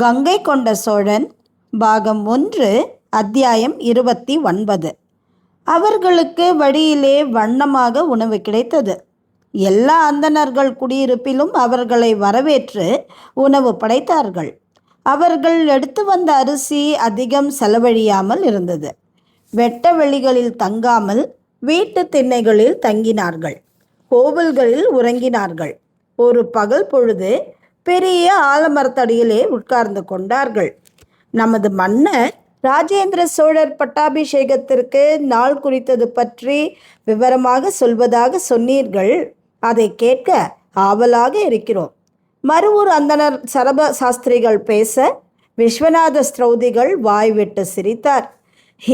கங்கை கொண்ட சோழன் பாகம் 1 அத்தியாயம் 29. அவர்களுக்கு வழியிலே வண்ணமாக உணவு கிடைத்தது. எல்லா அந்தணர்கள் குடியிருப்பிலும் அவர்களை வரவேற்று உணவு படைத்தார்கள். அவர்கள் எடுத்து வந்த அரிசி அதிகம் செலவழியாமல் இருந்தது. வெட்ட வெளிகளில் தங்காமல் வீட்டு திண்ணைகளில் தங்கினார்கள். கோவில்களில் உறங்கினார்கள். ஒரு பகல் பொழுது பெரிய ஆலமரத்தடியிலே உட்கார்ந்து கொண்டார்கள். நமது மன்னர் ராஜேந்திர சோழர் பட்டாபிஷேகத்திற்கு நாள் குறித்தது பற்றி விவரமாக சொல்வதாக சொன்னீர்கள். அதை கேட்க ஆவலாக இருக்கிறோம். மறுவூர் அந்தணர் சரப சாஸ்திரிகள் பேச விஸ்வநாத ஸ்திரௌதிகள் வாய்விட்டு சிரித்தார்.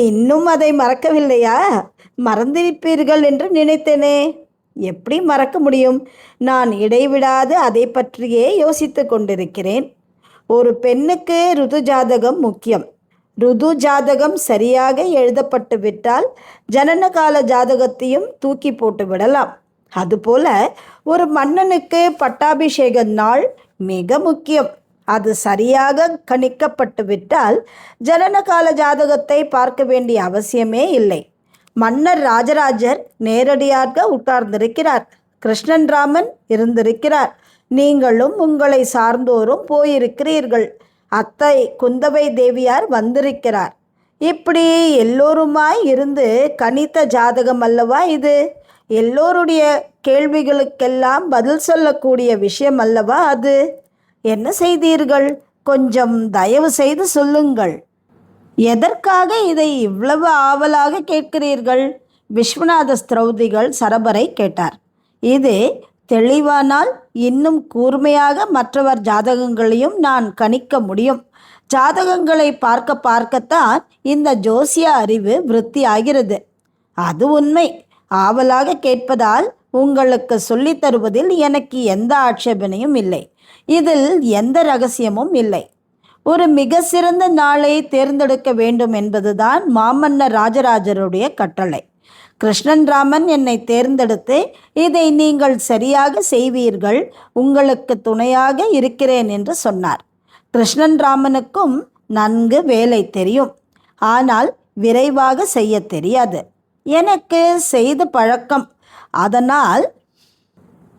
இன்னும் அதை மறக்கவில்லையா? மறந்திருப்பீர்கள் என்று நினைத்தேனே. எப்படி மறக்க முடியும்? நான் இடைவிடாது அதை பற்றியே யோசித்து கொண்டிருக்கிறேன். ஒரு பெண்ணுக்கு ருது ஜாதகம் முக்கியம். ருது ஜாதகம் சரியாக எழுதப்பட்டு விட்டால் ஜனனகால ஜாதகத்தையும் தூக்கி போட்டு விடலாம். அதுபோல ஒரு மன்னனுக்கு பட்டாபிஷேக நாள் மிக முக்கியம். அது சரியாக கணிக்கப்பட்டு விட்டால் ஜனனகால ஜாதகத்தை பார்க்க வேண்டிய அவசியமே இல்லை. மன்னர் ராஜராஜர் நேரடியாக உட்கார்ந்திருக்கிறார். கிருஷ்ணன் ராமன் இருந்திருக்கிறார். நீங்களும் உங்களை சார்ந்தோரும் போயிருக்கிறீர்கள். அத்தை குந்தவை தேவியார் வந்திருக்கிறார். இப்படி எல்லோருமாய் இருந்து கணித்த ஜாதகம் அல்லவா இது? எல்லோருடைய கேள்விகளுக்கெல்லாம் பதில் சொல்லக்கூடிய விஷயம் அல்லவா அது? என்ன செய்தீர்கள்? கொஞ்சம் தயவு செய்து சொல்லுங்கள். எதற்காக இதை இவ்வளவு ஆவலாக கேட்கிறீர்கள்? விஸ்வநாத ஸ்திரௌதிகள் சரபரை கேட்டார். இது தெளிவானால் இன்னும் கூர்மையாக மற்றவர் ஜாதகங்களையும் நான் கணிக்க முடியும். ஜாதகங்களை பார்க்க பார்க்கத்தான் இந்த ஜோசிய அறிவு விருத்தி ஆகிறது. அது உண்மை. ஆவலாக கேட்பதால் உங்களுக்கு சொல்லித் தருவதில் எனக்கு எந்த ஆட்சேபனையும் இல்லை. இதில் எந்த ரகசியமும் இல்லை. ஒரு மிக சிறந்த நாளை தேர்ந்தெடுக்க வேண்டும் என்பதுதான் மாமன்னர் ராஜராஜருடைய கட்டளை. கிருஷ்ணன் ராமன் என்னை தேர்ந்தெடுத்து இதை நீங்கள் சரியாக செய்வீர்கள், உங்களுக்கு துணையாக இருக்கிறேன் என்று சொன்னார். கிருஷ்ணன் ராமனுக்கும் நன்கு வேலை தெரியும். ஆனால் விரைவாக செய்ய தெரியாது. எனக்கு செய்து பழக்கம். அதனால்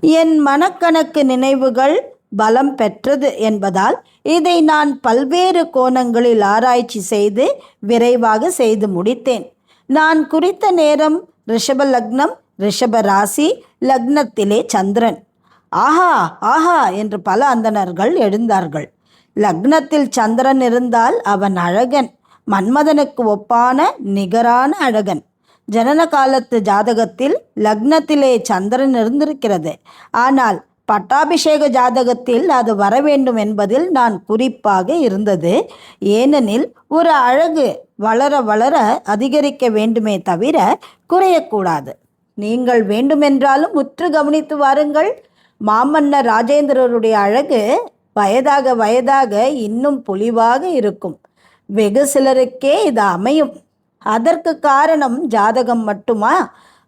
என் மனக்கணக்கு நினைவுகள் பலம் பெற்றது என்பதால் இதை நான் பல்வேறு கோணங்களில் ஆராய்ச்சி செய்து விரைவாக செய்து முடித்தேன். நான் குறித்த நேரம் ரிஷப லக்னம், ரிஷப ராசி, லக்னத்திலே சந்திரன். ஆஹா ஆஹா என்று பல அந்தணர்கள் எழுந்தார்கள். லக்னத்தில் சந்திரன் இருந்தால் அவன் அழகன், மன்மதனுக்கு ஒப்பான நிகரான அழகன். ஜனன காலத்து ஜாதகத்தில் லக்னத்திலே சந்திரன் இருந்திருக்கிறது. ஆனால் பட்டாபிஷேக ஜாதகத்தில் அது வர வேண்டும் என்பதில் நான் குறிப்பாக இருந்தது. ஏனெனில் ஒரு அழகு வளர வளர அதிகரிக்க வேண்டுமே தவிர குறையக்கூடாது. நீங்கள் வேண்டுமென்றாலும் உற்று கவனித்து வாருங்கள். மாமன்னர் ராஜேந்திரருடைய அழகு வயதாக வயதாக இன்னும் பொலிவாக இருக்கும். வெகு சிலருக்கே இது அமையும். அதற்கு காரணம் ஜாதகம் மட்டுமா?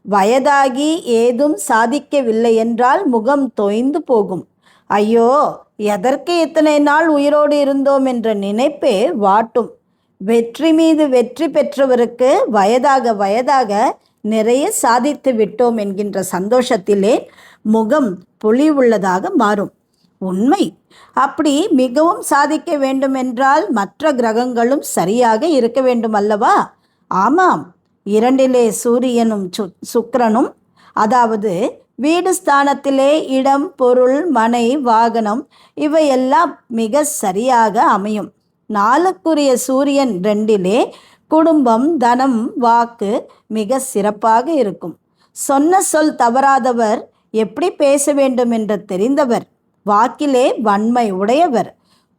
வயதாகி ஏதும் சாதிக்கவில்லை என்றால் முகம் தொய்ந்து போகும். ஐயோ, எதற்கு இத்தனை நாள் உயிரோடு இருந்தோம் என்ற நினைப்பே வாட்டும். வெற்றி மீது வெற்றி பெற்றவருக்கு வயதாக வயதாக நிறைய சாதித்து விட்டோம் என்கின்ற சந்தோஷத்திலே முகம் பொலிவுள்ளதாக மாறும். உண்மை. அப்படி மிகவும் சாதிக்க வேண்டுமென்றால் மற்ற கிரகங்களும் சரியாக இருக்க வேண்டும் அல்லவா? ஆமாம். 2 சூரியனும் சுக்கிரனும், அதாவது வீடு ஸ்தானத்திலே இடம், பொருள், மனை, வாகனம் இவையெல்லாம் மிக சரியாக அமையும். 4க்குரிய சூரியன் 2 குடும்பம், தனம், வாக்கு மிக சிறப்பாக இருக்கும். சொன்ன சொல் தவறாதவர், எப்படி பேச வேண்டும் என்று தெரிந்தவர், வாக்கிலே வன்மை உடையவர்,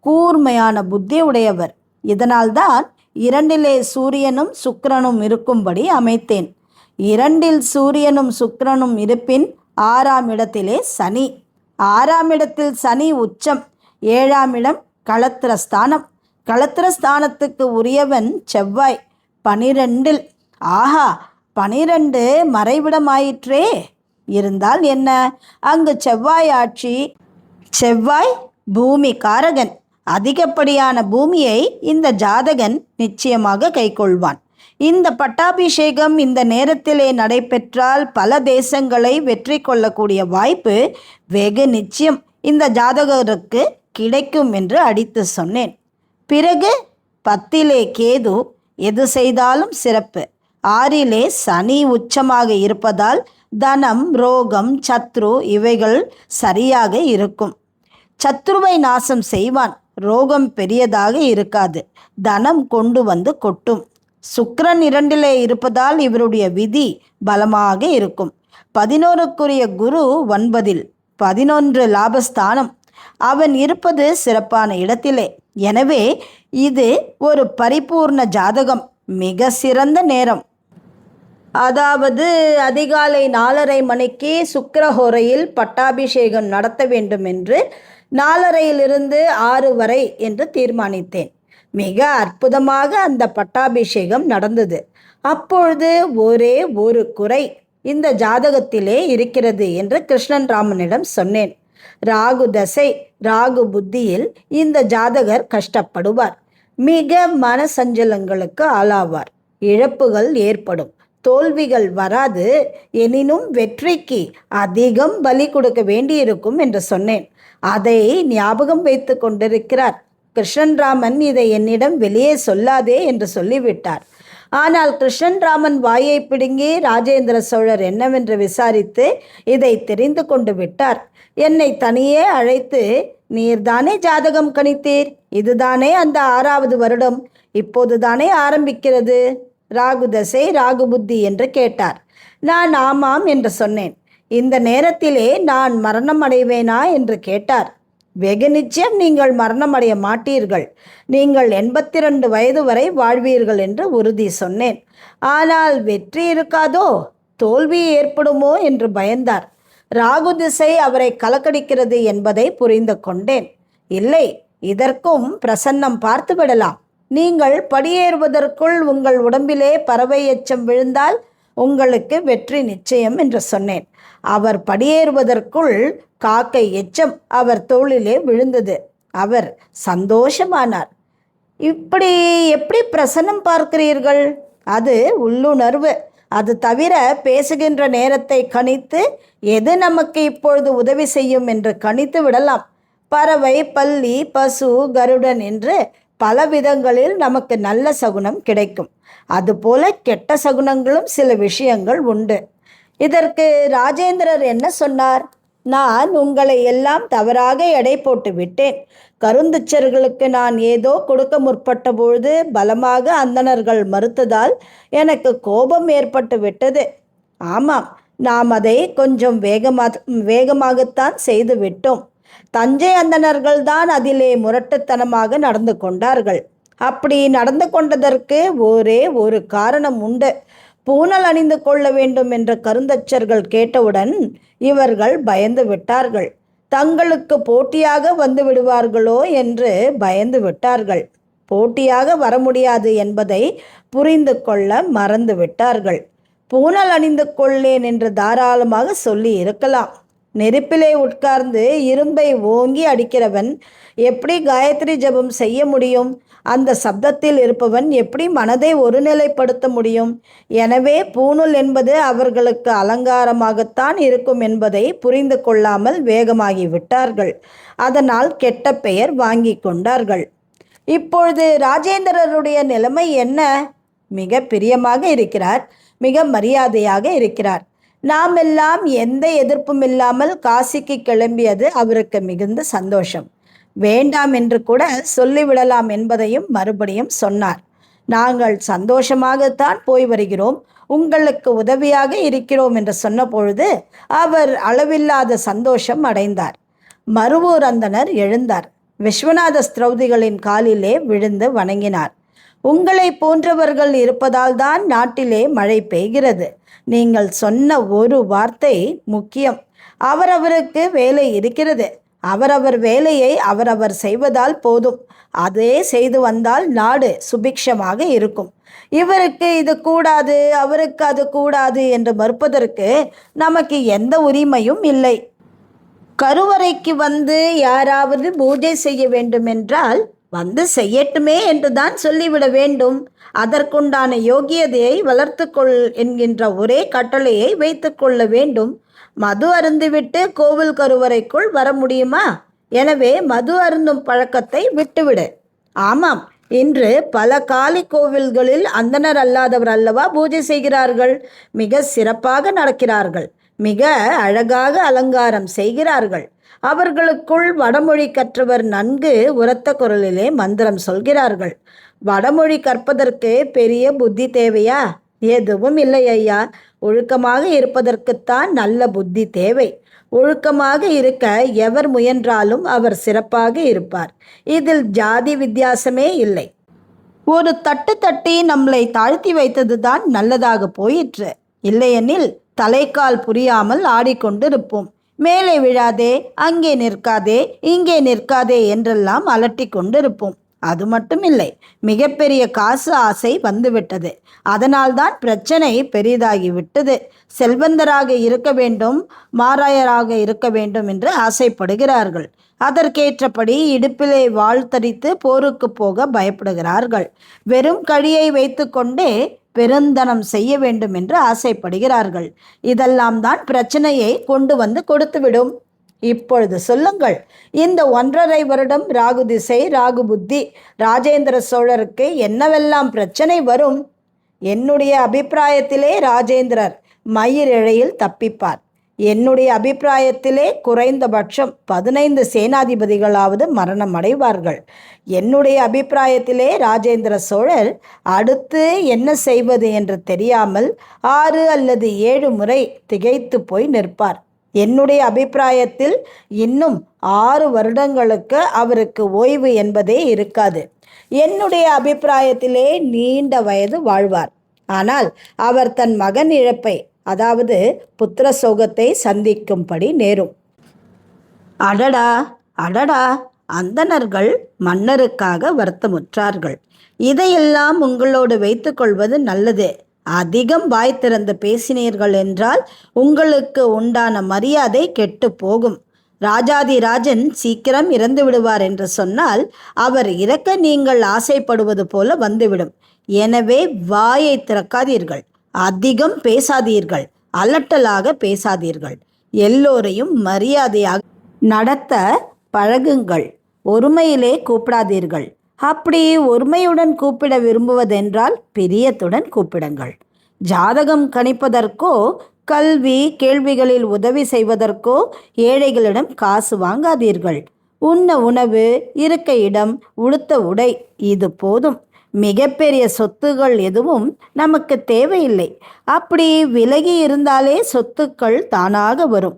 கூர்மையான புத்தி உடையவர். இதனால்தான் 2 சூரியனும் சுக்கிரனும் இருக்கும்படி அமைத்தேன். 2 சூரியனும் சுக்கிரனும் இருப்பின் 6ஆம் இடத்திலே சனி. 6ஆம் இடத்தில் சனி உச்சம். 7ஆம் இடம் களத்திரஸ்தானம். களத்திரஸ்தானத்துக்கு உரியவன் செவ்வாய் 12. ஆஹா, 12 மறைவிடமாயிற்றே. இருந்தால் என்ன, அங்கு செவ்வாய் ஆட்சி. செவ்வாய் பூமி காரகன். அதிகப்படியான பூமியை இந்த ஜாதகன் நிச்சயமாக கைக்கொள்வான். இந்த பட்டாபிஷேகம் இந்த நேரத்திலே நடைபெற்றால் பல தேசங்களை வெற்றி கொள்ளக்கூடிய வாய்ப்பு வெகு நிச்சயம் இந்த ஜாதகருக்கு கிடைக்கும் என்று அடித்து சொன்னேன். பிறகு 10 கேது, எது செய்தாலும் சிறப்பு. 6 சனி உச்சமாக இருப்பதால் தனம், ரோகம், சத்ரு இவைகள் சரியாக இருக்கும். சத்ருவை நாசம் செய்வான். ரோகம் பெரியதாக இருக்காது. தனம் கொண்டு வந்து கொட்டும். சுக்கிரன் 2 இருப்பதால் இவருடைய விதி பலமாக இருக்கும். 11க்குரிய குரு 9, 11 லாபஸ்தானம். அவன் இருப்பது சிறப்பான இடத்திலே. எனவே இது ஒரு பரிபூர்ண ஜாதகம், மிக சிறந்த நேரம். அதாவது அதிகாலை 4:30 மணிக்கு சுக்கிரஹோரையில் பட்டாபிஷேகம் நடத்த வேண்டும் என்று 4:30 6 வரை என்று தீர்மானித்தேன். மிக அற்புதமாக அந்த பட்டாபிஷேகம் நடந்தது. அப்பொழுது ஒரே ஒரு குறை இந்த ஜாதகத்திலே இருக்கிறது என்று கிருஷ்ணன் ராமனிடம் சொன்னேன். ராகு தசை, ராகு புத்தியில் இந்த ஜாதகர் கஷ்டப்படுவார். மிக மனசஞ்சலங்களுக்கு ஆளாவார். இழப்புகள் ஏற்படும். தோல்விகள் வராது. எனினும் வெற்றிக்கு அதிகம் பலி கொடுக்க வேண்டியிருக்கும் என்று சொன்னேன். அதை ஞாபகம் வைத்து கொண்டிருக்கிறார். கிருஷ்ணன் ராமன் இதை என்னிடம் வெளியே சொல்லாதே என்று சொல்லிவிட்டார். ஆனால் கிருஷ்ணன் ராமன் வாயை பிடுங்கி ராஜேந்திர சோழர் என்னவென்று விசாரித்து இதை தெரிந்து கொண்டு விட்டார். என்னை தனியே அழைத்து, நீர்தானே ஜாதகம் கணித்தீர், இதுதானே அந்த 6வது வருடம், இப்போதுதானே ஆரம்பிக்கிறது, ராகு தசை, ராகு புத்தி என்று கேட்டார். நான் ஆமாம் என்று சொன்னேன். இந்த நேரத்திலே நான் மரணம் அடைவேனா என்று கேட்டார். வெகு நிச்சயம் நீங்கள் மரணமடைய மாட்டீர்கள். நீங்கள் 82 வயது வரை வாழ்வீர்கள் என்று உறுதி சொன்னேன். ஆனால் வெற்றி இருக்காதோ, தோல்வி ஏற்படுமோ என்று பயந்தார். ராகு திசை அவரை கலக்கடிக்கிறது என்பதை புரிந்து கொண்டேன். இல்லை, இதற்கும் பிரசன்னம் பார்த்து விடலாம். நீங்கள் படியேறுவதற்குள் உங்கள் உடம்பிலே பறவை எச்சம் விழுந்தால் உங்களுக்கு வெற்றி நிச்சயம் என்று சொன்னேன். அவர் படியேறுவதற்குள் காக்கை எச்சம் அவர் தோளிலே விழுந்தது. அவர் சந்தோஷமானார். இப்படி எப்படி பிரசன்னம் பார்க்கிறீர்கள்? அது உள்ளுணர்வு. அது தவிர பேசுகின்ற நேரத்தை கணித்து எது நமக்கு இப்பொழுது உதவி செய்யும் என்று கணித்து விடலாம். பறவை, பல்லி, பசு, கருடன் என்று பல விதங்களில் நமக்கு நல்ல சகுனம் கிடைக்கும். அதுபோல கெட்ட சகுனங்களும் சில விஷயங்கள் உண்டு. இதற்கு ராஜேந்திரர் என்ன சொன்னார்? நான் உங்களை எல்லாம் தவறாக எடை போட்டு விட்டேன். கருந்துச்சர்களுக்கு நான் ஏதோ கொடுக்க முற்பட்ட பொழுது பலமாக அந்தணர்கள் மறுத்ததால் எனக்கு கோபம் ஏற்பட்டு விட்டது. ஆமாம், நாம் அதை கொஞ்சம் வேகமாகத்தான் செய்து விட்டோம். தஞ்சை அந்தணர்கள் தான் அதிலே முரட்டுத்தனமாக நடந்து கொண்டார்கள். அப்படி நடந்து கொண்டதற்கு ஒரே ஒரு காரணம் உண்டு. பூணல் அணிந்து கொள்ள வேண்டும் என்ற கருந்தச்சர்கள் கேட்டவுடன் இவர்கள் பயந்து விட்டார்கள். தங்களுக்கு போட்டியாக வந்து விடுவார்களோ என்று பயந்து விட்டார்கள். போட்டியாக வர முடியாது என்பதை புரிந்து கொள்ள மறந்து விட்டார்கள். பூணல் அணிந்து கொள்ளேன் என்று தாராளமாக சொல்லி இருக்கலாம். நெருப்பிலே உட்கார்ந்து இரும்பை ஓங்கி அடிக்கிறவன் எப்படி காயத்ரி ஜபம் செய்ய முடியும்? அந்த சப்தத்தில் இருப்பவன் எப்படி மனதை ஒருநிலைப்படுத்த முடியும்? எனவே பூணூல் என்பது அவர்களுக்கு அலங்காரமாகத்தான் இருக்கும் என்பதை புரிந்து கொள்ளாமல் வேகமாகி விட்டார்கள். அதனால் கெட்ட பெயர் வாங்கி கொண்டார்கள். இப்பொழுது ராஜேந்திரருடைய நிலைமை என்ன? மிக பிரியமாக இருக்கிறார். மிக மரியாதையாக இருக்கிறார். நாம் எல்லாம் எந்த எதிர்ப்பும் இல்லாமல் காசிக்கு கிளம்பியது அவருக்கு மிகுந்த சந்தோஷம். வேண்டாம் என்று கூட சொல்லிவிடலாம் என்பதையும் மறுபடியும் சொன்னார். நாங்கள் சந்தோஷமாகத்தான் போய் வருகிறோம், உங்களுக்கு உதவியாக இருக்கிறோம் என்று சொன்ன பொழுது அவர் அளவில்லாத சந்தோஷம் அடைந்தார். மருவூர் அந்தணர் எழுந்தார். விஸ்வநாத ஸ்திரௌதிகளின் காலிலே விழுந்து வணங்கினார். உங்களை போன்றவர்கள் இருப்பதால் தான் நாட்டிலே மழை பெய்கிறது. நீங்கள் சொன்ன ஒரு வார்த்தை முக்கியம். அவரவருக்கு வேலை இருக்கிறது. அவரவர் வேலையை அவரவர் செய்வதால் போதும். அதே செய்து வந்தால் நாடு சுபிக்ஷமாக இருக்கும். இவருக்கு இது கூடாது, அவருக்கு அது கூடாது என்று மறுப்பதற்கு நமக்கு எந்த உரிமையும் இல்லை. கருவறைக்கு வந்து யாராவது பூஜை செய்ய வேண்டுமென்றால் வந்து செய்யட்டுமே என்றுதான் சொல்லிவிட வேண்டும். அதற்குண்டான யோகியதையை வளர்த்து கொள் என்கின்ற ஒரே கட்டளையை வைத்து கொள்ள வேண்டும். மது அருந்திவிட்டு கோவில் கருவறைக்குள் வர முடியுமா? எனவே மது அருந்தும் பழக்கத்தை விட்டுவிடு. ஆமாம், இன்று பல காளி கோவில்களில் அந்தனர் அல்லாதவர் அல்லவா பூஜை செய்கிறார்கள். மிக சிறப்பாக நடக்கிறார்கள். மிக அழகாக அலங்காரம் செய்கிறார்கள். அவர்களுக்குள் வடமொழி கற்றவர் நன்கு உரத்த குரலிலே மந்திரம் சொல்கிறார்கள். வடமொழி கற்பதற்கு பெரிய புத்தி தேவையா? எதுவும் இல்லை ஐயா. ஒழுக்கமாக இருப்பதற்குத்தான் நல்ல புத்தி தேவை. ஒழுக்கமாக இருக்க எவர் முயன்றாலும் அவர் சிறப்பாக இருப்பார். இதில் ஜாதி வித்தியாசமே இல்லை. ஒரு தட்டு தட்டி நம்மளை தாழ்த்தி வைத்தது தான் நல்லதாக போயிற்று. இல்லையெனில் தலைக்கால் புரியாமல் ஆடிக்கொண்டிருப்போம். மேலே விழாதே, அங்கே நிற்காதே, இங்கே நிற்காதே என்றெல்லாம் அலட்டி கொண்டிருப்போம். அது மட்டும் இல்லை, மிகப்பெரிய காசு ஆசை வந்துவிட்டது. அதனால்தான் பிரச்சனை பெரிதாகிவிட்டது. செல்வந்தராக இருக்க வேண்டும், மாராயராக இருக்க வேண்டும் என்று ஆசைப்படுகிறார்கள். அதற்கேற்றபடி இடுப்பிலே வாள் தரித்து போருக்கு போக பயப்படுகிறார்கள். வெறும் கழியை வைத்து கொண்டே பெருந்தனம் செய்ய வேண்டும் என்று ஆசைப்படுகிறார்கள். இதெல்லாம் தான் பிரச்சனையை கொண்டு வந்து கொடுத்துவிடும். இப்பொழுது சொல்லுங்கள், இந்த 1.5 வருடம் ராகு திசை, ராகு புத்தி, ராஜேந்திர சோழருக்கு என்னவெல்லாம் பிரச்சனை வரும்? என்னுடைய அபிப்பிராயத்திலே ராஜேந்திரர் மயிரிழையில் தப்பிப்பார். என்னுடைய அபிப்பிராயத்திலே குறைந்தபட்சம் 15 சேனாதிபதிகளாவது மரணம் அடைவார்கள். என்னுடைய அபிப்பிராயத்திலே ராஜேந்திர சோழர் அடுத்து என்ன செய்வது என்று தெரியாமல் 6 அல்லது 7 முறை திகைத்து போய் நிற்பார். என்னுடைய அபிப்பிராயத்தில் இன்னும் 6 வருடங்களுக்கு அவருக்கு ஓய்வு என்பதே இருக்காது. என்னுடைய அபிப்பிராயத்திலே நீண்ட வயது வாழ்வார். ஆனால் அவர் தன் மகன் இழப்பை, அதாவது புத்திர சோகத்தை சந்திக்கும்படி நேரும். அடடா அடடா, அந்தணர்கள் மன்னருக்காக வருத்தமுற்றார்கள். இதையெல்லாம் உங்களோடு வைத்துக்கொள்வது நல்லது. அதிகம் வாய் திறந்து பேசினீர்கள் என்றால் உங்களுக்கு உண்டான மரியாதை கெட்டு போகும். ராஜாதிராஜன் சீக்கிரம் இறந்து விடுவார் என்று சொன்னால் அவர் இறக்க நீங்கள் ஆசைப்படுவது போல வந்துவிடும். எனவே வாயை திறக்காதீர்கள், அதிகம் பேசாதீர்கள், அலட்டலாக பேசாதீர்கள். எல்லோரையும் மரியாதையாக நடத்த பழகுங்கள். ஒருமையிலே கூப்பிடாதீர்கள். அப்படி ஒருமையுடன் கூப்பிட விரும்புவதென்றால் பிரியத்துடன் கூப்பிடுங்கள். ஜாதகம் கணிப்பதற்கோ கல்வி கேள்விகளில் உதவி செய்வதற்கோ ஏழைகளிடம் காசு வாங்காதீர்கள். உண்ண உணவு, இருக்க இடம், உடுத்த உடை, இது போதும். மிகப்பெரிய சொத்துகள் எதுவும் நமக்கு தேவையில்லை. அப்படி விலகி இருந்தாலே சொத்துக்கள் தானாக வரும்.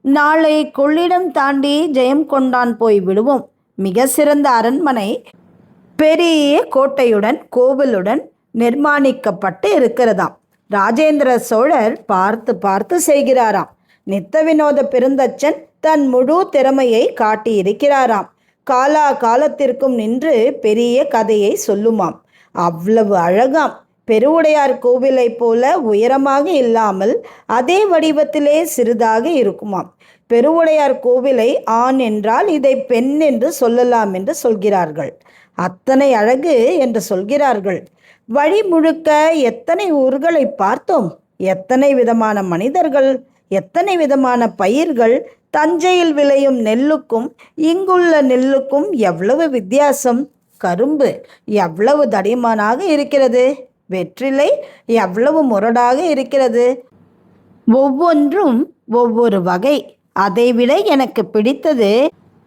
நாளை கொள்ளிடம் தாண்டி ஜெயம் கொண்டான் போய் விடுவோம். மிக சிறந்த அரண்மனை பெரிய கோட்டையுடன் கோவிலுடன் நிர்மாணிக்கப்பட்டு இருக்கிறதாம். ராஜேந்திர சோழர் பார்த்து பார்த்து செய்கிறாராம். நித்த வினோத பெருந்தச்சன் தன் முழு திறமையை காட்டியிருக்கிறாராம். காலா காலத்திற்கும் நின்று பெரிய கதையை சொல்லுமாம். அவ்வளவு அழகாம். பெருவுடையார் கோவிலை போல உயரமாக இல்லாமல் அதே வடிவத்திலே சிறிதாக இருக்குமாம். பெருவுடையார் கோவிலை ஆண் என்றால் இதை பெண் என்று சொல்லலாம் என்று சொல்கிறார்கள். அத்தனை அழகு என்று சொல்கிறார்கள். வழி முழுக்க எத்தனை ஊர்களை பார்த்தோம். எத்தனை விதமான மனிதர்கள், எத்தனை விதமான பயிர்கள். தஞ்சையில் விளையும் நெல்லுக்கும் இங்குள்ள நெல்லுக்கும் எவ்வளவு வித்தியாசம். கரும்பு எவ்வளவு தடிமனாக இருக்கிறது. வெற்றிலை எவ்வளவு முரடாக இருக்கிறது. ஒவ்வொன்றும் ஒவ்வொரு வகை. அதைவிட எனக்கு பிடித்தது,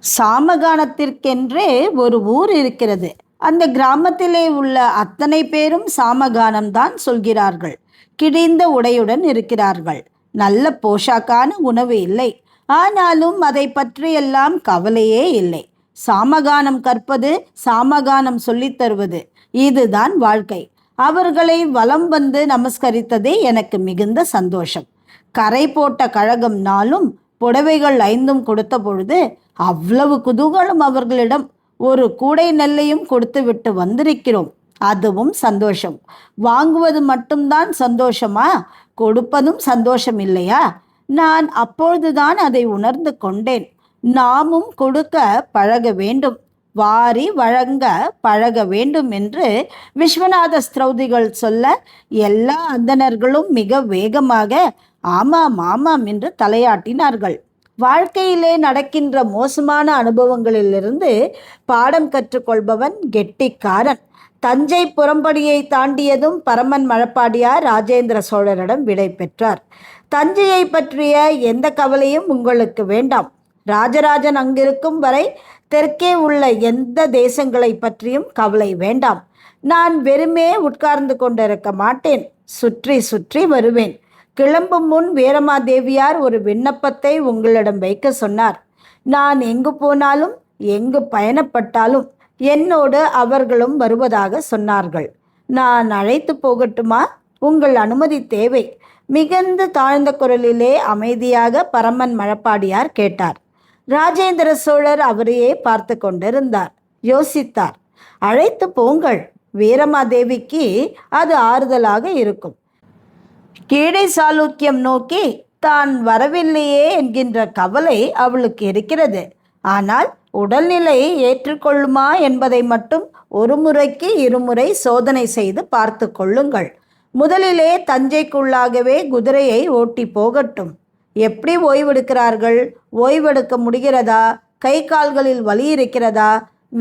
சாமகானத்திற்கென்றே ஒரு ஊர் இருக்கிறது. அந்த கிராமத்திலே உள்ள அத்தனை பேரும் சாமகானம்தான் சொல்கிறார்கள். கிழிந்த உடையுடன் இருக்கிறார்கள். நல்ல போஷாக்கான உணவு இல்லை. ஆனாலும் அதை பற்றியெல்லாம் கவலையே இல்லை. சாமகானம் கற்பது, சாமகானம் சொல்லித் தருவது, இதுதான் வாழ்க்கை. அவர்களை வலம் வந்து நமஸ்கரித்ததே எனக்கு மிகுந்த சந்தோஷம். கரை போட்ட கழகம் நாளும் புடவைகள் 5 கொடுத்த பொழுது அவ்வளவு குதூகலம் அவர்களிடம். ஒரு கூடை நெல்லையும் கொடுத்து விட்டு வந்திருக்கிறோம். அதுவும் சந்தோஷம். வாங்குவது மட்டும்தான் சந்தோஷமா? கொடுப்பதும் சந்தோஷம் இல்லையா? நான் அப்பொழுதுதான் அதை உணர்ந்து கொண்டேன். நாமும் கொடுக்க பழக வேண்டும், வாரி வழங்க பழக வேண்டும் என்று விஸ்வநாத ஸ்திரௌதிகள் சொல்ல, எல்லா அந்தணர்களும் மிக வேகமாக ஆமாம் ஆமாம் என்று தலையாட்டினார்கள். வாழ்க்கையிலே நடக்கின்ற மோசமான அனுபவங்களிலிருந்து பாடம் கற்றுக்கொள்பவன் கெட்டிக்காரன். தஞ்சை புறம்படியை தாண்டியதும் பரமன் மழப்பாடியார் ராஜேந்திர சோழரிடம் விடை பெற்றார். தஞ்சையை பற்றிய எந்த கவலையும் உங்களுக்கு வேண்டாம். ராஜராஜன் அங்கிருக்கும் வரை தெற்கே உள்ள எந்த தேசங்களை பற்றியும் கவலை வேண்டாம். நான் வெறுமே உட்கார்ந்து கொண்டிருக்க மாட்டேன், சுற்றி சுற்றி வருவேன். கிளம்பும் முன் வீரமாதேவியார் ஒரு விண்ணப்பத்தை உங்களிடம் வைக்க சொன்னார். நான் எங்கு போனாலும் எங்கு பயணப்பட்டாலும் என்னோடு அவர்களும் வருவதாக சொன்னார்கள். நான் அழைத்து போகட்டுமா? உங்கள் அனுமதி தேவை. மிகுந்த தாழ்ந்த குரலிலே அமைதியாக பரமன் மழப்பாடியார் கேட்டார். ராஜேந்திர சோழர் அவரையே பார்த்து கொண்டிருந்தார். யோசித்தார். அழைத்து போங்கள், வீரமாதேவிக்கு அது ஆறுதலாக இருக்கும். கீழே சாளுக்கியம் நோக்கி தான் வரவில்லையே என்கின்ற கவலை அவளுக்கு இருக்கிறது. ஆனால் உடல்நிலையை ஏற்றுக்கொள்ளுமா என்பதை மட்டும் ஒரு முறைக்கு இருமுறை சோதனை செய்து பார்த்து கொள்ளுங்கள். முதலிலே தஞ்சைக்குள்ளாகவே குதிரையை ஓட்டி போகட்டும். எப்படி ஓய்வெடுக்கிறார்கள்? ஓய்வெடுக்க முடிகிறதா? கை கால்களில் வலி இருக்கிறதா?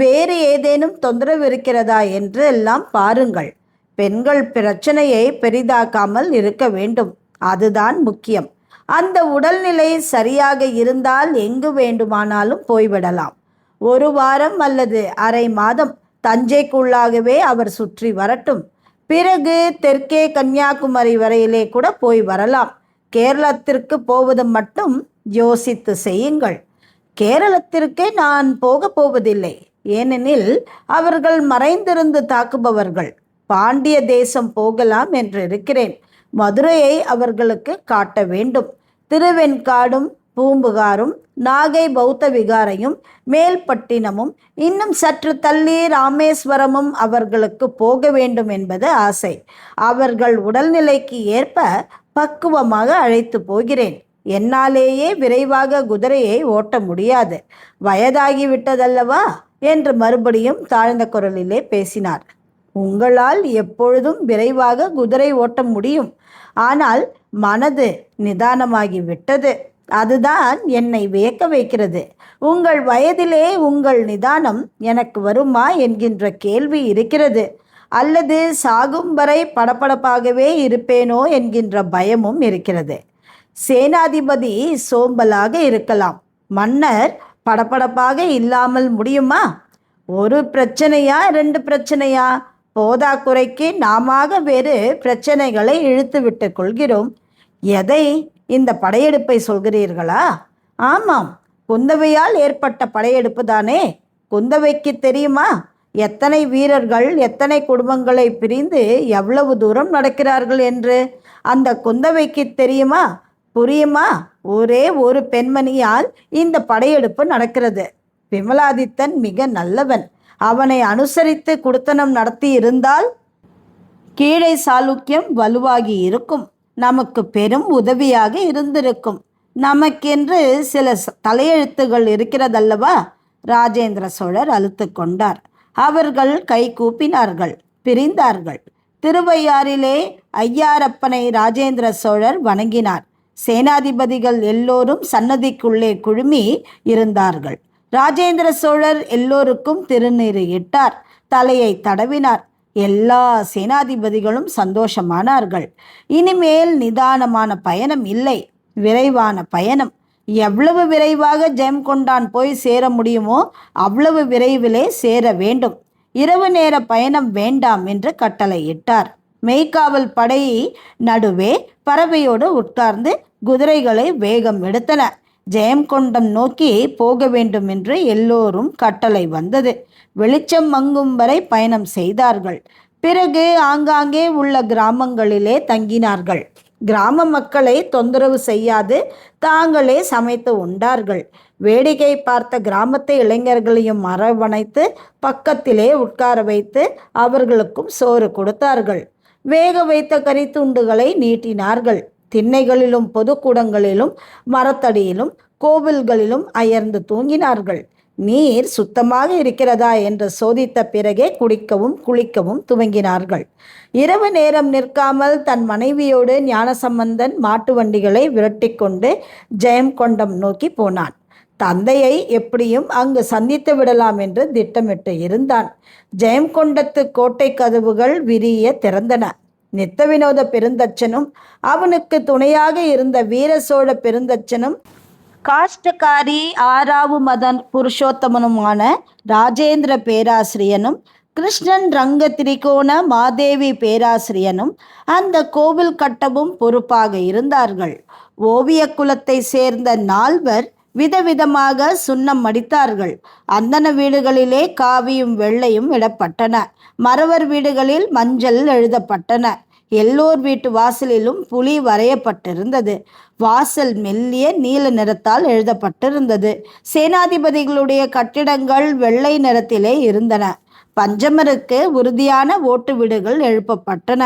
வேறு ஏதேனும் தொந்தரவு இருக்கிறதா என்று எல்லாம் பாருங்கள். பெண்கள் பிரச்சனையை பெரிதாக்காமல் இருக்க வேண்டும், அதுதான் முக்கியம். அந்த உடல்நிலை சரியாக இருந்தால் எங்கு வேண்டுமானாலும் போய்விடலாம். ஒரு வாரம் அல்லது அரை மாதம் தஞ்சைக்குள்ளாகவே அவர் சுற்றி வரட்டும். பிறகு தெற்கே கன்னியாகுமரி வரையிலே கூட போய் வரலாம். கேரளத்திற்கு போவது மட்டும் யோசித்து செய்யுங்கள். கேரளத்திற்கு நான் போக போவதில்லை. ஏனெனில் அவர்கள் மறைந்திருந்து தாக்குபவர்கள். பாண்டிய தேசம் போகலாம் என்று இருக்கிறேன். மதுரையை அவர்களுக்கு காட்ட வேண்டும். திருவெண்காடும் பூம்புகாரும் நாகை பௌத்த விகாரையும் மேல்பட்டினமும் இன்னும் சற்று தள்ளி ராமேஸ்வரமும் அவர்களுக்கு போக வேண்டும் என்பது ஆசை. அவர்கள் உடல்நிலைக்கு ஏற்ப பக்குவமாக அழைத்து போகிறேன். என்னாலேயே விரைவாக குதிரையை ஓட்ட முடியாது, வயதாகிவிட்டதல்லவா என்று மறுபடியும் தாழ்ந்த குரலிலே பேசினார். உங்களால் எப்பொழுதும் விரைவாக குதிரை ஓட்ட முடியும். ஆனால் மனது நிதானமாகிவிட்டது. அதுதான் என்னை வியக்க வைக்கிறது. உங்கள் வயதிலே உங்கள் நிதானம் எனக்கு வருமா என்கின்ற கேள்வி இருக்கிறது. அல்லது சாகும் வரை படபடப்பாகவே இருப்பேனோ என்கின்ற பயமும் இருக்கிறது. சேனாதிபதி சோம்பலாக இருக்கலாம், மன்னர் படபடப்பாக இல்லாமல் முடியுமா? ஒரு பிரச்சனையா, 2 பிரச்சனையா? போதாக்குறைக்கு நாமாக வேறு பிரச்சனைகளை இழுத்து விட்டு கொள்கிறோம். எதை? இந்த படையெடுப்பை சொல்கிறீர்களா? ஆமாம், குந்தவையால் ஏற்பட்ட படையெடுப்பு தானே. குந்தவைக்கு தெரியுமா எத்தனை வீரர்கள் எத்தனை குடும்பங்களை பிரிந்து எவ்வளவு தூரம் நடக்கிறார்கள் என்று? அந்த குந்தவைக்கு தெரியுமா, புரியுமா? ஒரே ஒரு பெண்மணியால் இந்த படையெடுப்பு நடக்கிறது. விமலாதித்தன் மிக நல்லவன். அவனை அனுசரித்து குடுத்தனம் நடத்தி இருந்தால் கீழே சாளுக்கியம் வலுவாகி இருக்கும், நமக்கு பெரும் உதவியாக இருந்திருக்கும். நமக்கென்று சில தலையெழுத்துகள் இருக்கிறதல்லவா? ராஜேந்திர சோழர் அழுத்து கொண்டார். அவர்கள் கை கூப்பினார்கள், பிரிந்தார்கள். திருவையாறிலே ஐயாரப்பனை ராஜேந்திர சோழர் வணங்கினார். சேனாதிபதிகள் எல்லோரும் சன்னதிக்குள்ளே குழுமி இருந்தார்கள். ராஜேந்திர சோழர் எல்லோருக்கும் திருநீறு இட்டார், தலையை தடவினார். எல்லா சேனாதிபதிகளும் சந்தோஷமானார்கள். இனிமேல் நிதானமான பயணம் இல்லை, விரைவான பயணம். எவ்வளவு விரைவாக ஜெயங்கொண்டான் போய் சேர முடியுமோ அவ்வளவு விரைவிலே சேர வேண்டும். இரவு நேர பயணம் வேண்டாம் என்று கட்டளையிட்டார். மெய்க்காவல் படை நடுவே பறவையோடு உட்கார்ந்து குதிரைகளை வேகம் எடுத்தன. ஜெயங்கொண்டம் நோக்கி போக வேண்டும் என்று எல்லோரும் கட்டளை வந்தது. வெளிச்சம் மங்கும் வரை பயணம் செய்தார்கள். பிறகு ஆங்காங்கே உள்ள கிராமங்களிலே தங்கினார்கள். கிராம மக்களை தொந்தரவு செய்யாது தாங்களே சமைத்து உண்டார்கள். வேடிக்கை பார்த்த கிராமத்து இளைஞர்களையும் அரவணைத்து பக்கத்திலே உட்கார வைத்து அவர்களுக்கும் சோறு கொடுத்தார்கள். வேக வைத்த கறித்துண்டுகளை நீட்டினார்கள். திண்ணைகளிலும் பொதுக்கூடங்களிலும் மரத்தடியிலும் கோவில்களிலும் அயர்ந்து தூங்கினார்கள். நீர் சுத்தமாக இருக்கிறதா என்று சோதித்த பிறகே குடிக்கவும் குளிக்கவும் துவங்கினார்கள். இரவு நேரம் நிற்காமல் தன் மனைவியோடு ஞானசம்பந்தன் மாட்டு வண்டிகளை விரட்டி கொண்டு ஜெயங்கொண்டம் நோக்கி போனான். தந்தையை எப்படியும் அங்கு சந்தித்து விடலாம் என்று திட்டமிட்டு இருந்தான். ஜெயங்கொண்டத்து கோட்டை கதவுகள் விரிய திறந்தன. நித்த வினோத பெருந்தச்சனும் அவனுக்கு துணையாக இருந்த வீர சோழ பெருந்தச்சனும் காஷ்டகாரி ஆறாவு மதன் புருஷோத்தமனுமான ராஜேந்திர பேராசிரியனும் கிருஷ்ணன் ரங்க திரிகோண மாதேவி பேராசிரியனும் அந்த கோவில் கட்டவும் பொறுப்பாக இருந்தார்கள். ஓவிய குலத்தை சேர்ந்த 4 விதவிதமாக சுண்ணம் அடித்தார்கள். அந்தன வீடுகளிலே காவியும் வெள்ளையும் இடப்பட்டன. மறவர் வீடுகளில் மஞ்சள் எழுதப்பட்டன. எல்லோர் வீட்டு வாசலிலும் புலி வரையப்பட்டிருந்தது. வாசல் மெல்லிய நீல நிறத்தால் எழுதப்பட்டிருந்தது. சேனாதிபதிகளுடைய கட்டிடங்கள் வெள்ளை நிறத்திலே இருந்தன. பஞ்சமருக்கு உறுதியான ஓட்டு வீடுகள் எழுப்பப்பட்டன.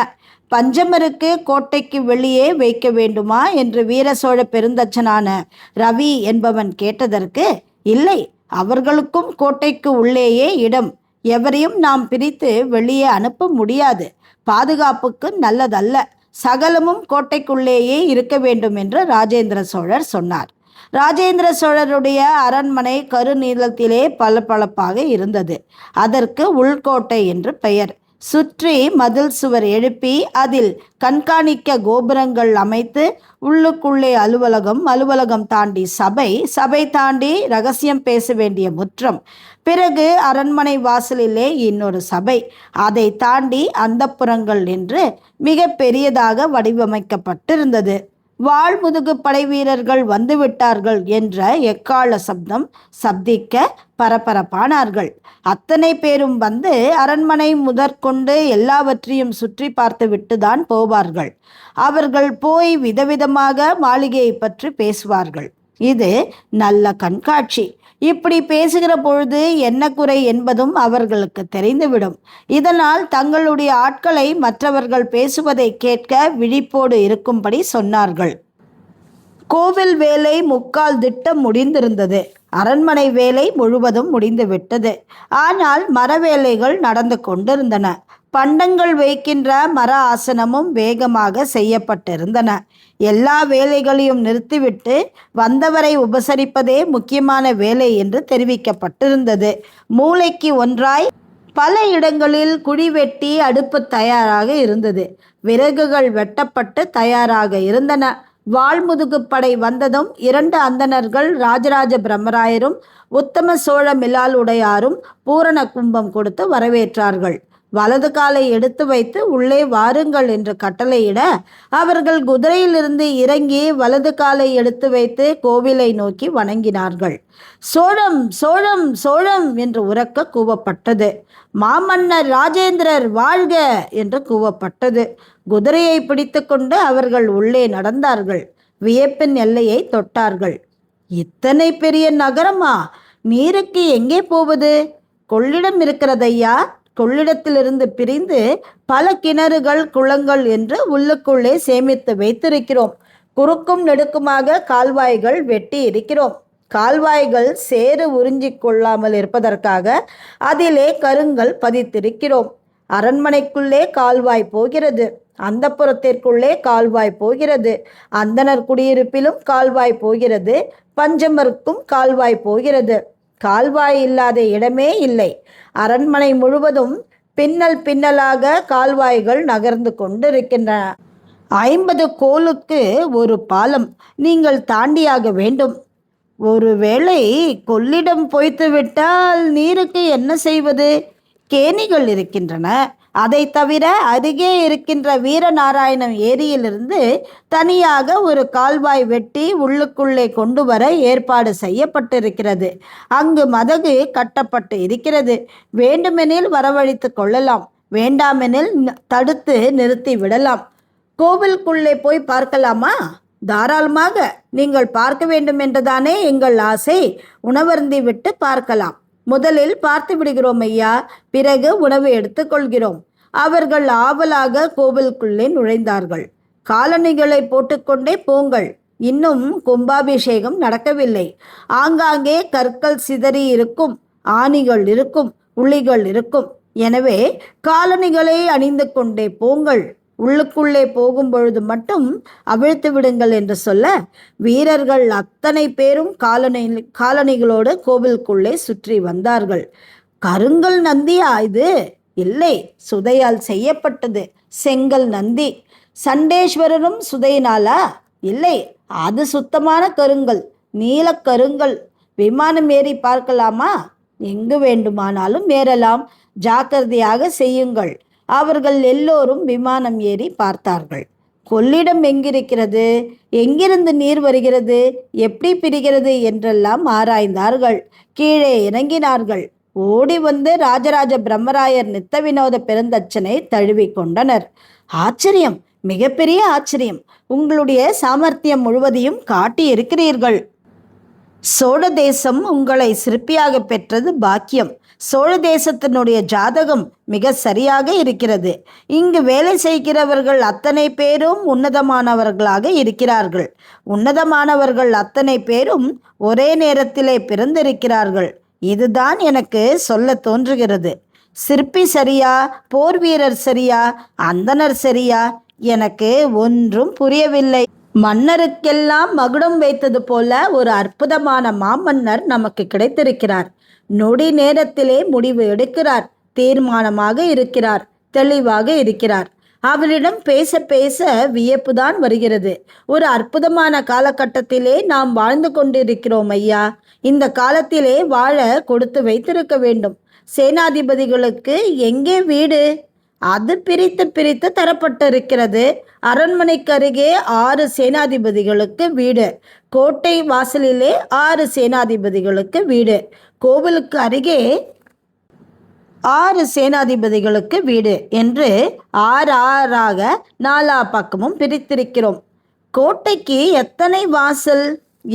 பஞ்சமருக்கு கோட்டைக்கு வெளியே வைக்க வேண்டுமா என்று வீர சோழ பெருந்தச்சனான ரவி என்பவன் கேட்டதற்கு, இல்லை, அவர்களுக்கும் கோட்டைக்கு உள்ளேயே இடம். எவரையும் நாம் பிரித்து வெளியே அனுப்ப முடியாது. பாதுகாப்புக்கு நல்லதல்ல. சகலமும் கோட்டைக்குள்ளேயே இருக்க வேண்டும் என்று ராஜேந்திர சோழர் சொன்னார். ராஜேந்திர சோழருடைய அரண்மனை கருநீளத்திலே பளபளப்பாக இருந்தது. அதற்கு உள்கோட்டை என்று பெயர். சுற்றி மதில் சுவர் எழுப்பி அதில் கண்காணிக்க கோபுரங்கள் அமைத்து உள்ளுக்குள்ளே அலுவலகம், அலுவலகம் தாண்டி சபை, சபை தாண்டி ரகசியம் பேச வேண்டிய முற்றம், பிறகு அரண்மனை வாசலிலே இன்னொரு சபை, அதை தாண்டி அந்தப்புறங்கள் என்று மிக பெரியதாக வடிவமைக்கப்பட்டிருந்தது. வாழ்முதுகு படை வீரர்கள் வந்துவிட்டார்கள் என்ற எக்கால சப்தம் சப்திக்க பரபரப்பானார்கள். அத்தனை பேரும் வந்து அரண்மனை முதற்கொண்டு எல்லாவற்றையும் சுற்றி பார்த்து விட்டுதான் போவார்கள். அவர்கள் போய் விதவிதமாக மாளிகையை பற்றி பேசுவார்கள். இது நல்ல கண்காட்சி. இப்படி பேசுகிற பொழுது என்ன குறை என்பதும் அவர்களுக்கு தெரிந்துவிடும். இதனால் தங்களுடைய ஆட்களை மற்றவர்கள் பேசுவதை கேட்க விழிப்போடு இருக்கும்படி சொன்னார்கள். கோவில் வேலை முக்கால் திட்டம் முடிந்திருந்தது. அரண்மனை வேலை முழுவதும் முடிந்துவிட்டது. ஆனால் மரவேலைகள் நடந்து கொண்டிருந்தன. பண்டங்கள் வைக்கின்ற மர ஆசனமும் வேகமாக செய்யப்பட்டிருந்தன. எல்லா வேலைகளையும் நிறுத்திவிட்டு வந்தவரை உபசரிப்பதே முக்கியமான வேலை என்று தெரிவிக்கப்பட்டிருந்தது. மூளைக்கு ஒன்றாய் பல இடங்களில் குழி வெட்டி அடுப்பு தயாராக இருந்தது. விறகுகள் வெட்டப்பட்டு தயாராக இருந்தன. வாழ்முதுகு படை வந்ததும் 2 அந்தணர்கள் ராஜராஜ பிரம்மராயரும் உத்தம சோழ மிலால் உடையாரும் பூரண கும்பம் கொடுத்து வரவேற்றார்கள். வலது காலை எடுத்து வைத்து உள்ளே வாருங்கள் என்று கட்டளையிட அவர்கள் குதிரையிலிருந்து இறங்கி வலது காலை எடுத்து வைத்து கோவிலை நோக்கி வணங்கினார்கள். சோழம் சோழம் சோழம் என்று உரக்க கூவப்பட்டது. மாமன்னர் ராஜேந்திரர் வாழ்க என்று கூவப்பட்டது. குதிரையை பிடித்து கொண்டு அவர்கள் உள்ளே நடந்தார்கள். வியப்பின் எல்லையை தொட்டார்கள். இத்தனை பெரிய நகரமா? நீருக்கு எங்கே போவது? கொள்ளிடம் இருக்கிறதையா? கொள்ளிடத்திலிருந்து பிரிந்து பல கிணறுகள், குளங்கள் என்று உள்ளுக்குள்ளே சேமித்து வைத்திருக்கிறோம். குறுக்கும் நெடுக்குமாக கால்வாய்கள் வெட்டி இருக்கிறோம். கால்வாய்கள் சேறு உறிஞ்சிக் கொள்ளாமல் இருப்பதற்காக அதிலே கருங்கல் பதித்திருக்கிறோம். அரண்மனைக்குள்ளே கால்வாய் போகிறது. அந்தப்புறத்திற்குள்ளே கால்வாய் போகிறது. அந்தனர் குடியிருப்பிலும் கால்வாய் போகிறது. பஞ்சமருக்கும் கால்வாய் போகிறது. கால்வாய் இல்லாத இடமே இல்லை. அரண்மனை முழுவதும் பின்னல் பின்னலாக கால்வாய்கள் நகர்ந்து கொண்டிருக்கின்றன. 50 கோலுக்கு ஒரு பாலம் நீங்கள் தாண்டியாக வேண்டும். ஒருவேளை கொள்ளிடம் பொய்த்து விட்டால் நீருக்கு என்ன செய்வது? கேணிகள் இருக்கின்றன. அதை தவிர அருகே இருக்கின்ற வீரநாராயணம் ஏரியிலிருந்து தனியாக ஒரு கால்வாய் வெட்டி உள்ளுக்குள்ளே கொண்டு வர ஏற்பாடு செய்யப்பட்டிருக்கிறது. அங்கு மதகு கட்டப்பட்டு இருக்கிறது. வேண்டுமெனில் வரவழைத்து கொள்ளலாம், வேண்டாமெனில் தடுத்து நிறுத்தி விடலாம். கோவிலுக்குள்ளே போய் பார்க்கலாமா? தாராளமாக. நீங்கள் பார்க்க வேண்டும் என்றுதானே எங்கள் ஆசை. உணவருந்தி விட்டு பார்க்கலாம். முதலில் பார்த்து விடுகிறோம் ஐயா, பிறகு உணவு எடுத்துக்கொள்கிறோம். அவர்கள் ஆவலாக கோவிலுக்குள்ளே நுழைந்தார்கள். காலணிகளை போட்டுக்கொண்டே போங்கள். இன்னும் கும்பாபிஷேகம் நடக்கவில்லை. ஆங்காங்கே கற்கள் சிதறி இருக்கும், ஆணிகள் இருக்கும், உளிகள் இருக்கும். எனவே காலணிகளை அணிந்து கொண்டே போங்கள். உள்ளுக்குள்ளே போகும் பொழுது மட்டும் அவிழ்த்து விடுங்கள் என்று சொல்ல, வீரர்கள் அத்தனை பேரும் காலணிகளோடு கோவிலுக்குள்ளே சுற்றி வந்தார்கள். கருங்கல் நந்தியா இது? இல்லை, சுதையால் செய்யப்பட்டது செங்கல் நந்தி. சண்டேஸ்வரரும் சுதையினாலா? இல்லை, அது சுத்தமான கருங்கல், நீலக்கருங்கல். விமானம் ஏறி பார்க்கலாமா? எங்கு வேண்டுமானாலும் ஏறலாம். ஜாக்கிரதையாக செய்யுங்கள். அவர்கள் எல்லோரும் விமானம் ஏறி பார்த்தார்கள். கொள்ளிடம் எங்கிருக்கிறது, எங்கிருந்து நீர் வருகிறது, எப்படி பிரிகிறது என்றெல்லாம் ஆராய்ந்தார்கள். கீழே இறங்கினார்கள். ஓடி வந்து ராஜராஜ பிரம்மராயர் நித்த வினோத பெருந்தச்சனை தழுவி கொண்டனர். ஆச்சரியம், மிகப்பெரிய ஆச்சரியம். உங்களுடைய சாமர்த்தியம் முழுவதையும் காட்டி இருக்கிறீர்கள். சோழ தேசம் உங்களை சிற்பியாக பெற்றது பாக்கியம். சோழ தேசத்தினுடைய ஜாதகம் மிக சரியாக இருக்கிறது. இங்கு வேலை செய்கிறவர்கள் அத்தனை பேரும் உன்னதமானவர்களாக இருக்கிறார்கள். உன்னதமானவர்கள் அத்தனை பேரும் ஒரே நேரத்திலே பிறந்திருக்கிறார்கள். இதுதான் எனக்கு சொல்ல தோன்றுகிறது. சிற்பி சரியா, போர் வீரர் சரியா, அந்தனர் சரியா, எனக்கு ஒன்றும் புரியவில்லை. மன்னருக்கெல்லாம் மகுடம் வைத்தது போல ஒரு அற்புதமான மாமன்னர் நமக்கு கிடைத்திருக்கிறார். நொடி நேரத்திலே முடிவு எடுக்கிறார். தீர்மானமாக இருக்கிறார். தெளிவாக இருக்கிறார். அவரிடம் பேச பேச வியப்புதான் வருகிறது. ஒரு அற்புதமான காலகட்டத்திலே நாம் வாழ்ந்து கொண்டிருக்கிறோம் ஐயா. இந்த காலத்திலே வாழ கொடுத்து வைத்திருக்க வேண்டும். சேனாதிபதிகளுக்கு எங்கே வீடு? அது பிரித்து பிரித்து தரப்பட்டிருக்கிறது. அரண்மனைக்கு அருகே 6 சேனாதிபதிகளுக்கு வீடு. கோட்டை வாசலிலே 6 சேனாதிபதிகளுக்கு வீடு. கோவிலுக்கு அருகே 6 சேனாதிபதிகளுக்கு வீடு என்று 6 6ஆக 4 பக்கமும் பிரித்திருக்கிறோம். கோட்டைக்கு எத்தனை வாசல்?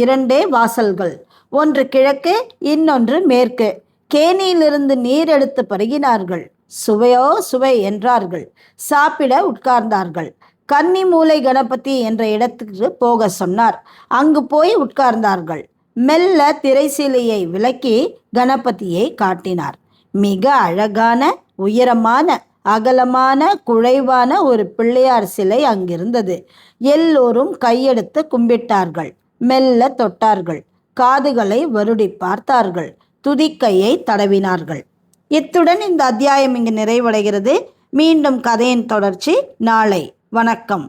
2 வாசல்கள். ஒன்று கிழக்கு, இன்னொன்று மேற்கு. கேணியிலிருந்து நீர் எடுத்து பருகினார்கள். சுவையோ சுவை என்றார்கள். சாப்பிட உட்கார்ந்தார்கள். கன்னி மூலை கணபதி என்ற இடத்துக்கு போக சொன்னார். அங்கு போய் உட்கார்ந்தார்கள். மெல்ல திரைசீலையை விலக்கி கணபதியை காட்டினார். மிக அழகான, உயரமான, அகலமான, குழைவான ஒரு பிள்ளையார் சிலை அங்கிருந்தது. எல்லோரும் கையெடுத்து கும்பிட்டார்கள். மெல்ல தொட்டார்கள். காதுகளை வருடி பார்த்தார்கள். துதிக்கையை தடவினார்கள். இத்துடன் இந்த அத்தியாயம் இங்கு நிறைவடைகிறது. மீண்டும் கதையின் தொடர்ச்சி நாளை. வணக்கம்.